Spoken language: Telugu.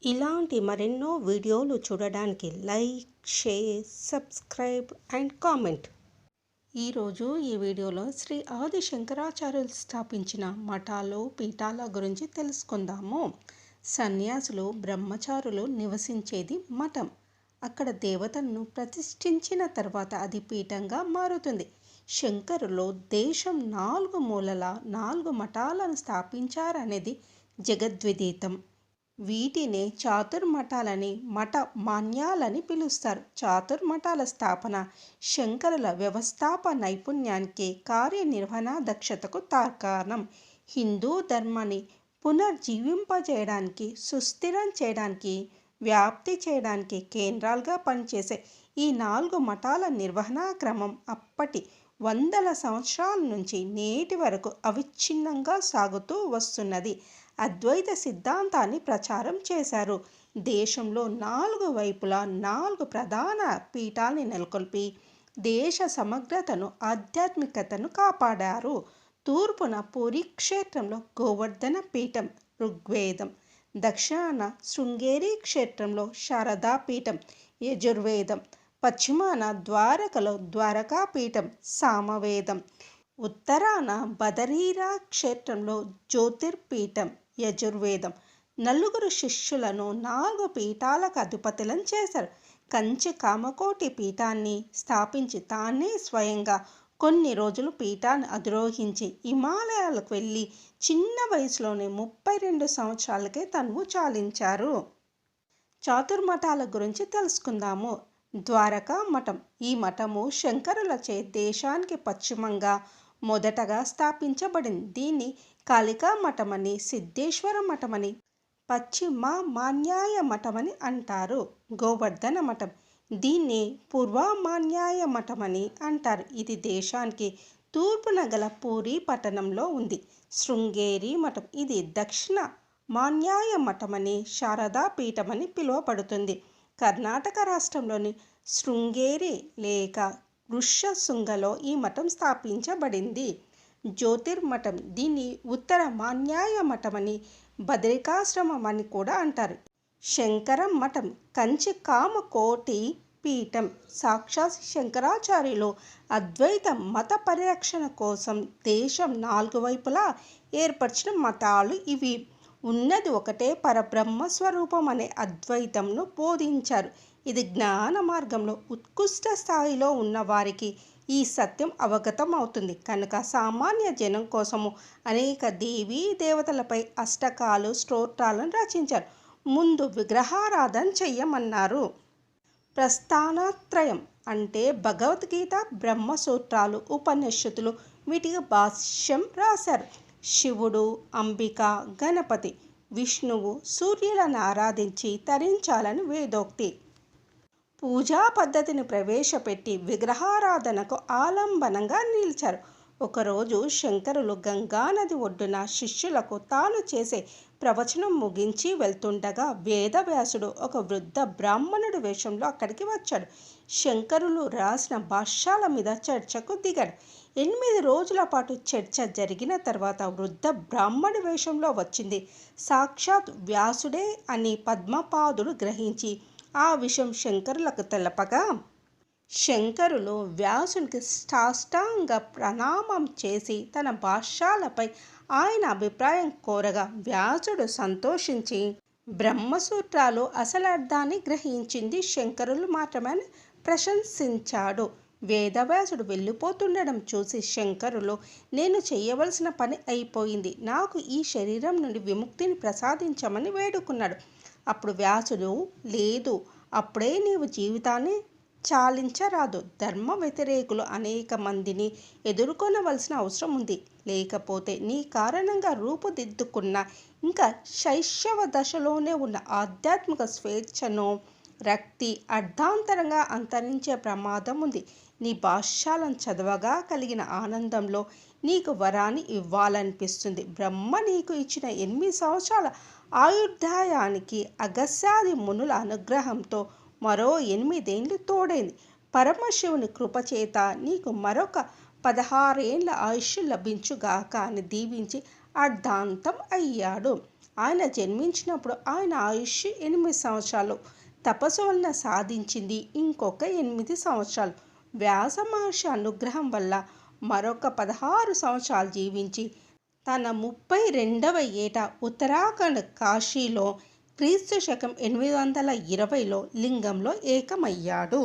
ఇలాంటి మరెన్నో వీడియోలు చూడడానికి like, share, subscribe and comment. ఈరోజు ఈ వీడియోలో శ్రీ ఆది శంకరాచార్యులు స్థాపించిన మఠాలు, పీఠాల గురించి తెలుసుకుందాము. సన్యాసులు, బ్రహ్మచారులు నివసించేది మఠం. అక్కడ దేవతలను ప్రతిష్ఠించిన తర్వాత అది పీఠంగా మారుతుంది. శంకరులు దేశం 4 మూలల 4 మఠాలను స్థాపించారనేది జగద్విదితం. వీటినే చాతుర్మఠాలని, మఠ మాన్యాలని పిలుస్తారు. చాతుర్మఠాల స్థాపన శంకరుల వ్యవస్థాప నైపుణ్యానికి, కార్యనిర్వహణ దక్షతకు తార్కాణం. హిందూ ధర్మాన్ని పునర్జీవింపజేయడానికి, సుస్థిరం చేయడానికి, వ్యాప్తి చేయడానికి కేంద్రాలుగా పనిచేసే ఈ 4 మఠాల నిర్వహణా క్రమం అప్పటి వందల సంవత్సరాల నుంచి నేటి వరకు అవిచ్ఛిన్నంగా సాగుతూ వస్తున్నది. అద్వైత సిద్ధాంతాన్ని ప్రచారం చేశారు. దేశంలో 4 వైపులా 4 ప్రధాన పీఠాల్ని నెలకొల్పి దేశ సమగ్రతను, ఆధ్యాత్మికతను కాపాడారు. తూర్పున పూరీ క్షేత్రంలో గోవర్ధన పీఠం ఋగ్వేదం, దక్షిణాన శృంగేరి క్షేత్రంలో శారదా పీఠం యజుర్వేదం, పశ్చిమాన ద్వారకలో ద్వారకా పీఠం సామవేదం, ఉత్తరాన బదరీరా క్షేత్రంలో జ్యోతిర్పీఠం యజుర్వేదం. 4 శిష్యులను 4 పీఠాలకు అధిపతులను చేశారు. కంచి కామకోటి పీఠాన్ని స్థాపించి తానే స్వయంగా కొన్ని రోజులు పీఠాన్ని అధిరోహించి హిమాలయాలకు వెళ్ళి చిన్న వయసులోనే 32 సంవత్సరాలకే తనువు చాలించారు. చాతుర్మఠాల గురించి తెలుసుకుందాము. ద్వారకా మఠం. ఈ మఠము శంకరులచే దేశానికి పశ్చిమంగా మొదటగా స్థాపించబడింది. దీన్ని కాళికా మఠమని, సిద్ధేశ్వర మఠమని, పశ్చిమ మాన్యాయ మఠమని అంటారు. గోవర్ధన మఠం. దీన్ని పూర్వమాన్యాయ మఠమని అంటారు. ఇది దేశానికి తూర్పున గల పూరీ పట్టణంలో ఉంది. శృంగేరి మఠం. ఇది దక్షిణ మాన్యాయ మఠమని, శారదా పీఠమని పిలువబడుతుంది. కర్ణాటక రాష్ట్రంలోని శృంగేరి లేక ఋష్యశృంగలో ఈ మఠం స్థాపించబడింది. జ్యోతిర్మఠం. దీన్ని ఉత్తర మాన్యాయ మఠమని, బదరికాశ్రమం అని కూడా అంటారు. శంకరం మఠం. కంచి కామకోటి పీఠం. సాక్షాత్ శంకరాచార్యులు అద్వైత మత పరిరక్షణ కోసం దేశం 4 వైపులా ఏర్పరిచిన మఠాలు ఇవి. ఉన్నది ఒకటే పరబ్రహ్మ స్వరూపం అనే అద్వైతంను బోధించారు. ఇది జ్ఞాన మార్గంలో ఉత్కృష్ట స్థాయిలో ఉన్న వారికి ఈ సత్యం అవగతం అవుతుంది కనుక సామాన్య జనం కోసము అనేక దేవీ దేవతలపై అష్టకాలు, స్తోత్రాలను రచించారు. ముందు విగ్రహారాధన చెయ్యమన్నారు. ప్రస్థానత్రయం అంటే భగవద్గీత, బ్రహ్మసూత్రాలు, ఉపనిషత్తులు, వీటికి భాష్యం రాశారు. శివుడు, అంబిక, గణపతి, విష్ణువు, సూర్యులను ఆరాధించి తరించాలని వేదోక్తి. పూజా పద్ధతిని ప్రవేశపెట్టి విగ్రహారాధనకు ఆలంబనంగా నిలిచారు. ఒకరోజు శంకరులు గంగానది ఒడ్డున శిష్యులకు తాను చేసే ప్రవచనం ముగించి వెళ్తుండగా వేదవ్యాసుడు ఒక వృద్ధ బ్రాహ్మణుడి వేషంలో అక్కడికి వచ్చాడు. శంకరులు రాసిన భాష్యాల మీద చర్చకు దిగాడు. 8 రోజుల పాటు చర్చ జరిగిన తర్వాత వృద్ధ బ్రాహ్మణి వేషంలో వచ్చింది సాక్షాత్ వ్యాసుడే అని పద్మపాదుడు గ్రహించి ఆ విషయం శంకరులకు తెలపగా శంకరులు వ్యాసునికి సాష్టాంగ ప్రణామం చేసి తన భాష్యాలపై ఆయన అభిప్రాయం కోరగా వ్యాసుడు సంతోషించి బ్రహ్మసూత్రాలు అసలర్థాన్ని గ్రహించింది శంకరులు మాత్రమే ప్రశంసించాడు. వేదవ్యాసుడు వెళ్ళిపోతుండడం చూసి శంకరులు, నేను చేయవలసిన పని అయిపోయింది, నాకు ఈ శరీరం నుండి విముక్తిని ప్రసాదించమని వేడుకున్నాడు. అప్పుడు వ్యాసుడు, లేదు, అప్పుడే నీవు జీవితాన్ని చాలించరాదు. ధర్మ వ్యతిరేకులు అనేక మందిని ఎదుర్కొనవలసిన అవసరం ఉంది. లేకపోతే నీ కారణంగా రూపుదిద్దుకున్న ఇంకా శైశవ దశలోనే ఉన్న ఆధ్యాత్మిక స్వేచ్ఛను రక్తి అర్ధాంతరంగా అంతరించే ప్రమాదం ఉంది. నీ భాష్యాలను చదవగా కలిగిన ఆనందంలో నీకు వరాన్ని ఇవ్వాలనిపిస్తుంది. బ్రహ్మ నీకు ఇచ్చిన 8 సంవత్సరాల ఆయుర్దాయానికి అగస్యాది మునుల అనుగ్రహంతో మరో 8 ఏళ్ళు తోడైంది. పరమశివుని కృపచేత నీకు మరొక 16 ఏళ్ల ఆయుష్ లభించుగాక అని దీవించి అర్ధాంతం అయ్యాడు. ఆయన జన్మించినప్పుడు ఆయన ఆయుష్ 8 సంవత్సరాలు. తపస్సు వలన సాధించింది ఇంకొక 8 సంవత్సరాలు. వ్యాస మహర్షి అనుగ్రహం వల్ల మరొక 16 సంవత్సరాలు జీవించి తన 32వ ఏట ఉత్తరాఖండ్ కాశీలో క్రీస్తు శకం 820లో లింగంలో ఏకమయ్యాడు.